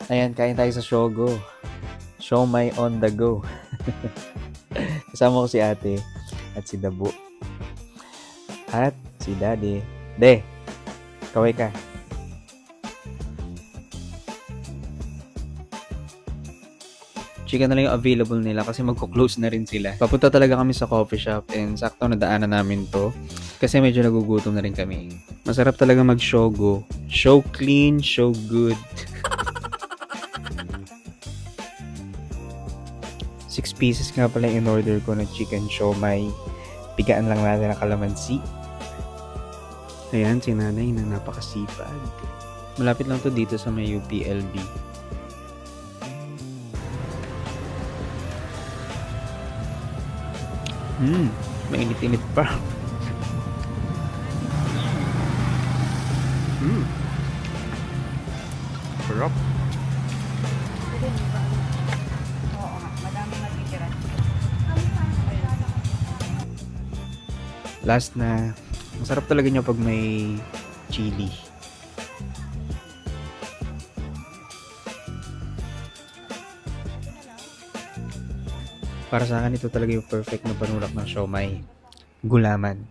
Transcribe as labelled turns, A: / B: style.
A: Ayan, kain tayo sa Shogo. Siomai on the go. Kasama ko si ate at si Dabu at si Daddy. De, kaway ka. Chicken na lang yung available nila kasi magko-close na rin sila. Papunta talaga kami sa coffee shop and sakto nadaanan namin to kasi medyo nagugutom na rin kami. Masarap talaga mag-shogo. Show clean, show good. 6 pieces nga pala in order ko na chicken siomai. Pigaan lang natin ang kalamansi. Ayan, si nanay na napakasipag. Malapit lang to dito sa may UPLB. Mainit-init pa. Sarap.
B: Oo nga, madami natitira.
A: Last na, masarap talaga niya pag may chili. Para sa akin, ito talaga yung perfect na panulak ng siomai. Gulaman.